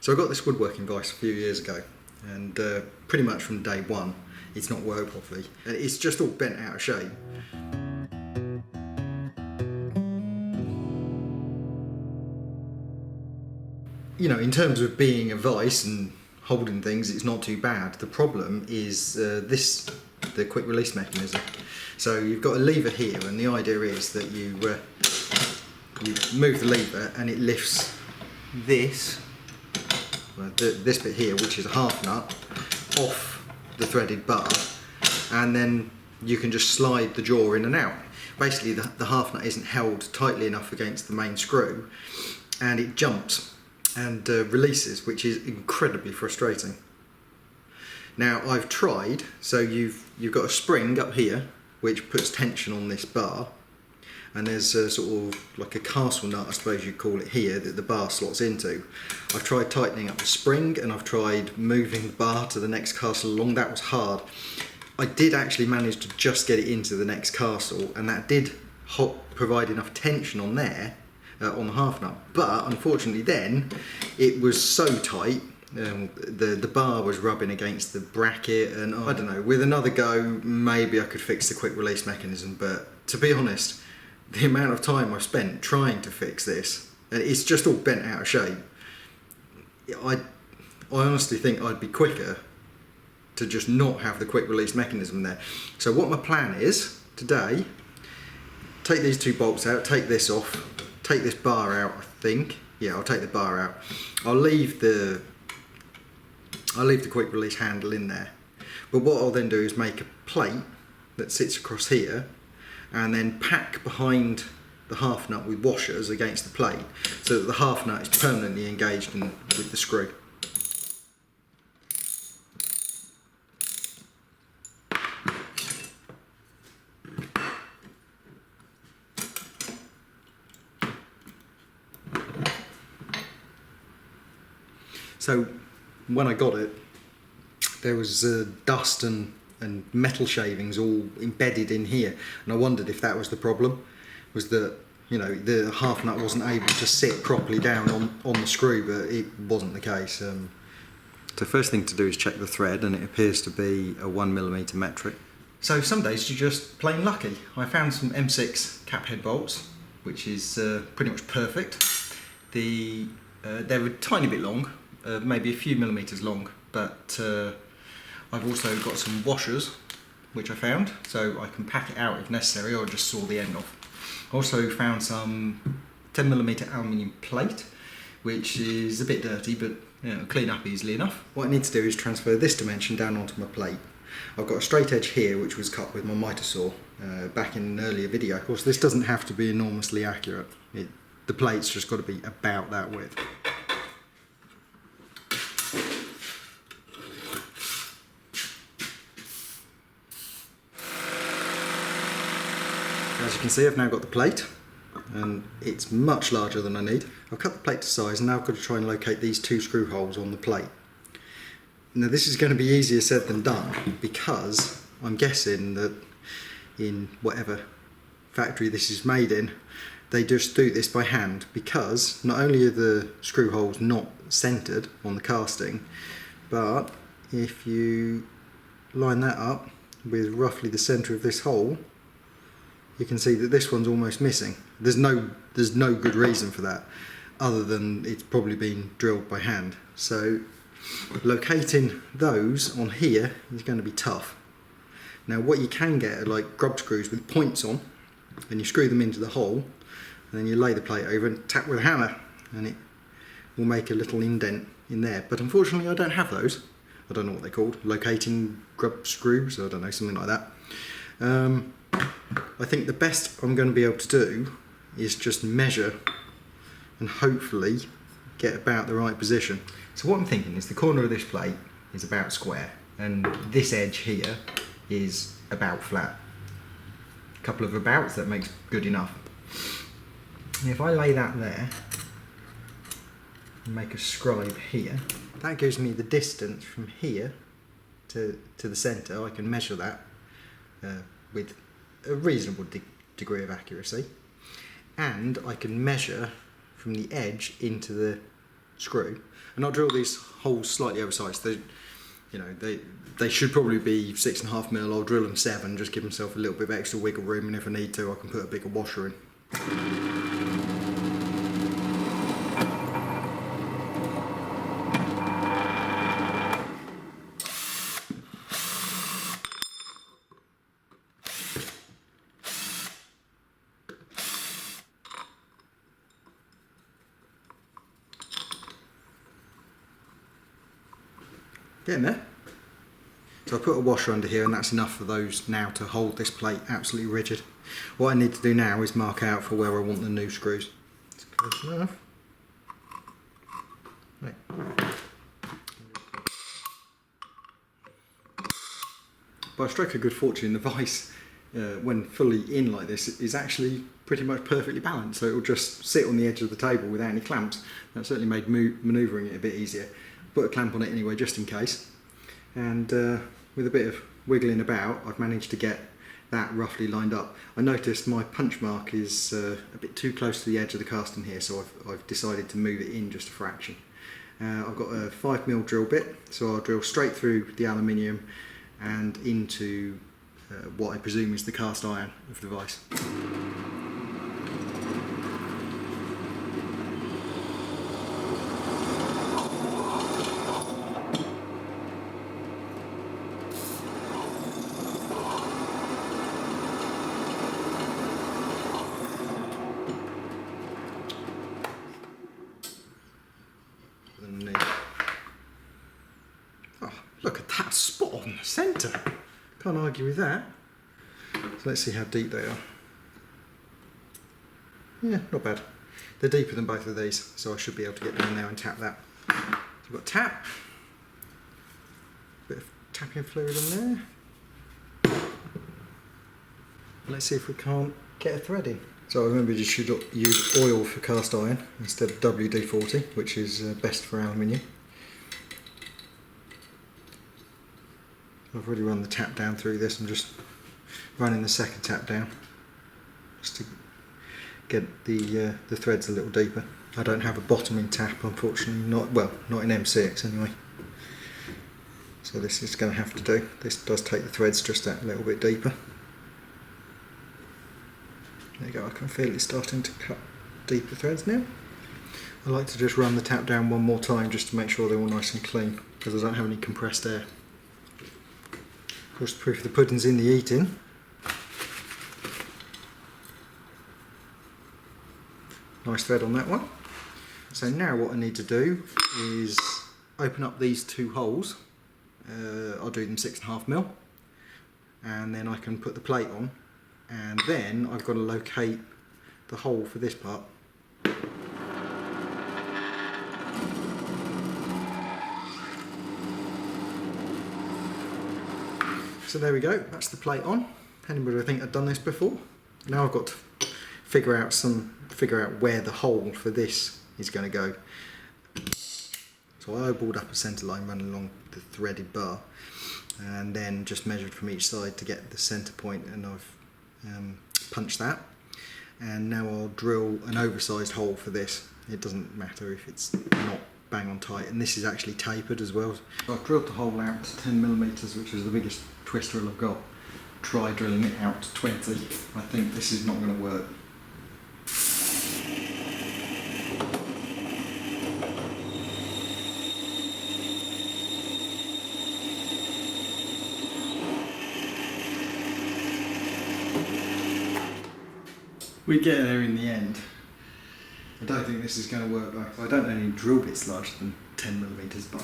So I got this woodworking vise a few years ago, and pretty much from day one it's not worked properly. It's just all bent out of shape. You know, in terms of being a vise and holding things, it's not too bad. The problem is the quick release mechanism. So you've got a lever here, and the idea is that you move the lever and it lifts this bit here, which is a half nut, off the threaded bar, and then you can just slide the jaw in and out. Basically the half nut isn't held tightly enough against the main screw, and it jumps and releases, which is incredibly frustrating. Now I've tried, so you've got a spring up here which puts tension on this bar, and there's a sort of like a castle nut, I suppose you'd call it, here that the bar slots into. I've tried tightening up the spring, and I've tried moving the bar to the next castle along. That was hard. I did actually manage to just get it into the next castle, and that did provide enough tension on there, on the half nut, but unfortunately then it was so tight, the bar was rubbing against the bracket, and I don't know, with another go maybe I could fix the quick release mechanism, but to be honest, the amount of time I've spent trying to fix this, and it's just all bent out of shape, I honestly think I'd be quicker to just not have the quick release mechanism there. So what my plan is today, take these two bolts out, take this off, take this bar out, I think. Yeah, I'll take the bar out. I'll leave the quick release handle in there. But what I'll then do is make a plate that sits across here, and then pack behind the half nut with washers against the plate, so that the half nut is permanently engaged with the screw. So when I got it, there was dust and metal shavings all embedded in here, and I wondered if that was the problem, was that, you know, the half nut wasn't able to sit properly down on the screw, but it wasn't the case. So first thing to do is check the thread, and it appears to be a 1mm metric. So some days you're just plain lucky. I found some M6 cap head bolts, which is pretty much perfect. They're a tiny bit long, maybe a few millimetres long, but I've also got some washers which I found, so I can pack it out if necessary, or just saw the end off. Also found some 10mm aluminium plate, which is a bit dirty, but you know, clean up easily enough. What I need to do is transfer this dimension down onto my plate. I've got a straight edge here which was cut with my mitre saw back in an earlier video. Of course, this doesn't have to be enormously accurate. The plate's just got to be about that width. As you can see, I've now got the plate, and it's much larger than I need. I've cut the plate to size, and now I've got to try and locate these two screw holes on the plate. Now this is going to be easier said than done, because I'm guessing that in whatever factory this is made in, they just do this by hand, because not only are the screw holes not centered on the casting, but if you line that up with roughly the center of this hole, you can see that this one's almost missing. There's no good reason for that, other than it's probably been drilled by hand. So locating those on here is going to be tough. Now what you can get are like grub screws with points on, and you screw them into the hole, and then you lay the plate over and tap with a hammer, and it will make a little indent in there. But unfortunately I don't have those. I don't know what they're called, locating grub screws, I don't know, something like that. I think the best I'm going to be able to do is just measure and hopefully get about the right position. So what I'm thinking is the corner of this plate is about square, and this edge here is about flat. A couple of abouts, that makes good enough. And if I lay that there and make a scribe here, that gives me the distance from here to the centre. I can measure that with a reasonable degree of accuracy, and I can measure from the edge into the screw, and I'll drill these holes slightly oversized. They should probably be 6.5mm. I'll drill them 7, just give myself a little bit of extra wiggle room, and if I need to I can put a bigger washer in. Getting there. So I put a washer under here, and that's enough for those now to hold this plate absolutely rigid. What I need to do now is mark out for where I want the new screws. It's close enough. Right. By a stroke of good fortune, the vise, when fully in like this, is actually pretty much perfectly balanced, so it will just sit on the edge of the table without any clamps. That certainly made manoeuvring it a bit easier. Put a clamp on it anyway, just in case, and with a bit of wiggling about, I've managed to get that roughly lined up. I noticed my punch mark is a bit too close to the edge of the casting here, so I've decided to move it in just a fraction. I've got a 5mm drill bit, so I'll drill straight through the aluminium and into what I presume is the cast iron of the vise. Oh, look at that spot on the centre. Can't argue with that. So let's see how deep they are. Yeah, not bad. They're deeper than both of these, so I should be able to get down there and tap that. So we've got tap, bit of tapping fluid in there. Let's see if we can't get a thread in. So I remembered you should use oil for cast iron instead of WD-40, which is best for aluminium. I've already run the tap down through this. I'm just running the second tap down just to get the threads a little deeper. I don't have a bottoming tap, unfortunately, not in M6 anyway. So this is going to have to do. This does take the threads just that little bit deeper. There you go, I can feel it starting to cut deeper threads now. I like to just run the tap down one more time just to make sure they're all nice and clean, because I don't have any compressed air. Of course, the proof of the pudding's in the eating. Nice thread on that one. So now what I need to do is open up these 2 holes. I'll do them 6.5mm, and then I can put the plate on, and then I've got to locate the hole for this part. So there we go, that's the plate on. Anybody would think I'd done this before? Now I've got to figure out where the hole for this is going to go. So I eyeballed up a centre line running along the threaded bar, and then just measured from each side to get the centre point, and I've punched that. And now I'll drill an oversized hole for this. It doesn't matter if it's not bang on tight, and this is actually tapered as well. So I've drilled the hole out to 10mm, which is the biggest twist drill I've got. Try drilling it out to 20. I think this is not going to work. We get there in the end. I don't think this is going to work though. I don't know any drill bits larger than 10mm, but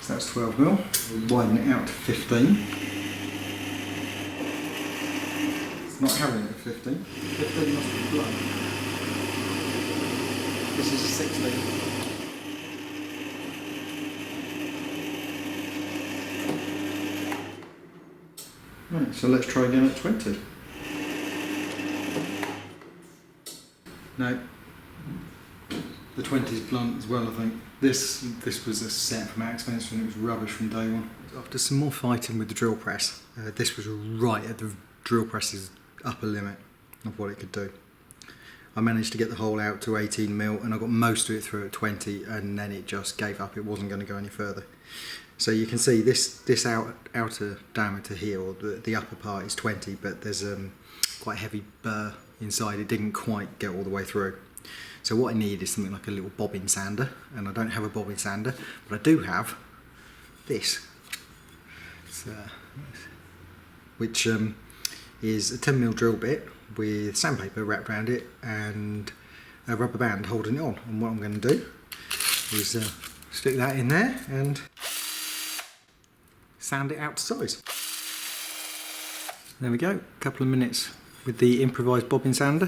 so that's 12mm. We'll widen it out to 15. It's not having it at 15. 15 must be blunt. This is a 16. Right, so let's try again at 20. No, the 20 is blunt as well, I think. This was a set from Axminster and it was rubbish from day one. After some more fighting with the drill press, this was right at the drill press's upper limit of what it could do. I managed to get the hole out to 18mm, and I got most of it through at 20, and then it just gave up. It wasn't going to go any further. So you can see this outer diameter here, or the upper part, is 20, but there's quite heavy burr inside. It didn't quite get all the way through. So what I need is something like a little bobbin sander, and I don't have a bobbin sander, but I do have this, which is a 10mm drill bit with sandpaper wrapped around it and a rubber band holding it on. And what I'm going to do is stick that in there and sand it out to size. There we go, a couple of minutes with the improvised bobbin sander,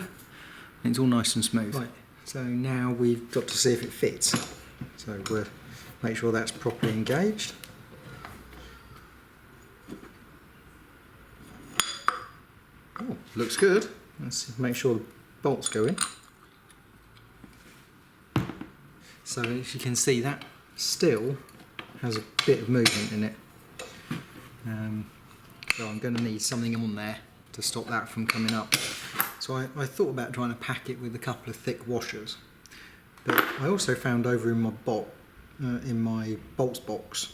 and it's all nice and smooth. Right, so now we've got to see if it fits. So we'll make sure that's properly engaged. Oh, looks good. Let's make sure the bolts go in. So as you can see, that still has a bit of movement in it. So I'm going to need something on there to stop that from coming up. So I thought about trying to pack it with a couple of thick washers, but I also found over in my bolts box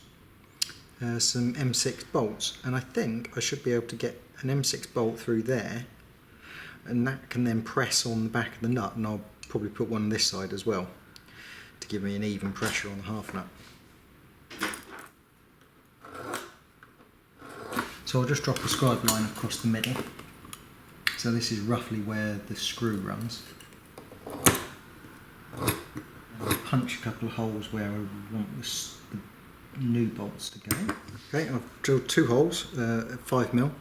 some M6 bolts, and I think I should be able to get an M6 bolt through there, and that can then press on the back of the nut, and I'll probably put one on this side as well to give me an even pressure on the half nut. So I'll just drop a scribe line across the middle. So this is roughly where the screw runs. And I'll punch a couple of holes where I want the new bolts to go. Okay, I've drilled 2 holes at 5mm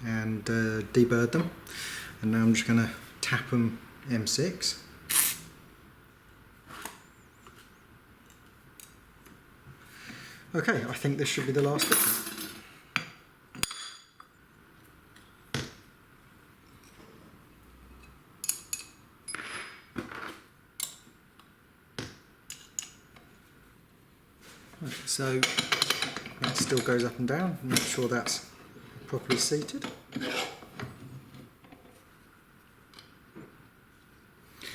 and deburred them. And now I'm just going to tap them M6. Okay, I think this should be the last bit. Right, so that still goes up and down. Make sure that's properly seated.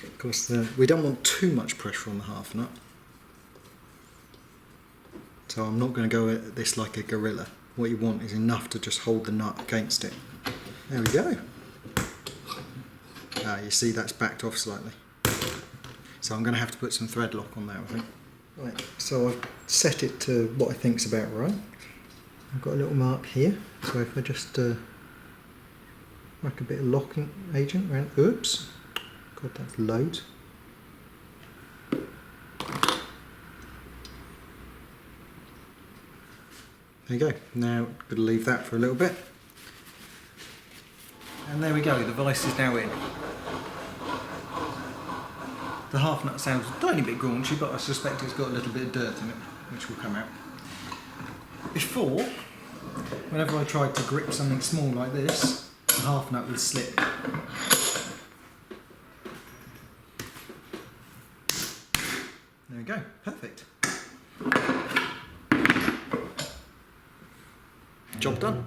Of course, we don't want too much pressure on the half nut, so I'm not going to go at this like a gorilla. What you want is enough to just hold the nut against it. There we go. You see that's backed off slightly, so I'm going to have to put some thread lock on there, I think. Right, so I've set it to what I think's about right. I've got a little mark here, so if I just whack a bit of locking agent around, oops, God, that's loads. There you go. Now I'm going to leave that for a little bit. And there we go, the vice is now in. The half nut sounds a tiny bit graunchy, but I suspect it's got a little bit of dirt in it, which will come out. Before, whenever I tried to grip something small like this, the half nut would slip. There we go, perfect. Job done.